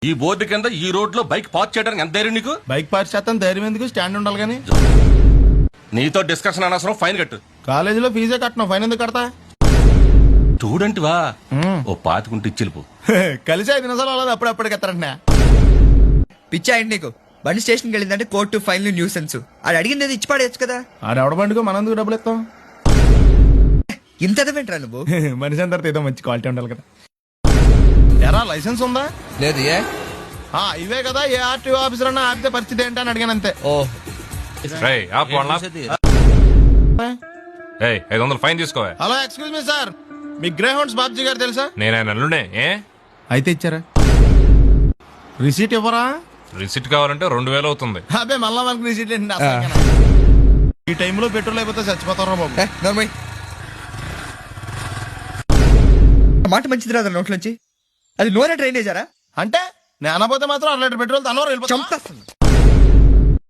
ఈ బోర్డు కింద ఈ రోడ్ లో బైక్ పార్క్ చేయడానికి ఎంత ధైర్యం నీకు? బైక్ పార్క్ చేస్తాను ధైర్యం ఎందుకు, స్టాండ్ ఉండాలి కానీ. నీతో డిస్కషన్ అనవసరం, ఫైన్ కట్టు. కాలేజీలో ఫీజే కట్టను, ఫైన్ ఎందుకు కడతా? స్టూడెంట్ వా, ఓ పాతికుంటే ఇచ్చిల్పు. కలిసి 5 నిమిషాలు అవ్వదు, అప్పుడప్పుడు ఎత్తారంటే. పిచ్చా అండి నీకు. బండి స్టేషన్కి వెళ్ళిందంటే కోర్టు, ఫైన్లు, న్యూసెన్స్. అది అడిగింది ఇచ్చి పడేయచ్చు కదా. ఆడెవడ బండికో మనందుకు డబ్బులు ఇస్తాం. ఇంత ఎదవేంట్రా నువ్వు? మనిషి అందరితో ఏదో మంచి క్వాలిటీ ఉండాలి కదా. ఎరా లైసెన్స్ ఉందా? లేదు. ఏ ఇవే కదా, ఏ ఆర్టీఓ ఆఫీసర్ అన్నా ఆపితే పరిస్థితి ఏంటి అని అడిగాను అంతే. ఓ 500 ఫైన్ తీసుకోవా. హలో, ఎక్స్క్యూజ్ మీ సార్, మీ గ్రే హౌండ్స్ బాబ్జీ గారు తెలుసా? నేను ఆయన అల్లుడే. అయితే ఇచ్చారా? రిసీట్ ఇవ్వరా? రిసిట్ కావాలంటే 2000 అవుతుంది. అబ్బే మళ్ళా మనకు రిసీట్ ఏంటి? ఈ టైంలో పెట్రోల్ అయిపోతే చచ్చిపోతారా బాబు. నార్మల్ మాట మంచిది రాదా నోట్లోంచి? అది నూనె డ్రైనేజారా? అంటే నేను అనబోతే మాత్రం 1 లీటర్ పెట్రోల్ తనవారు వెళ్ళిపోతాం. చంపేస్తుంది.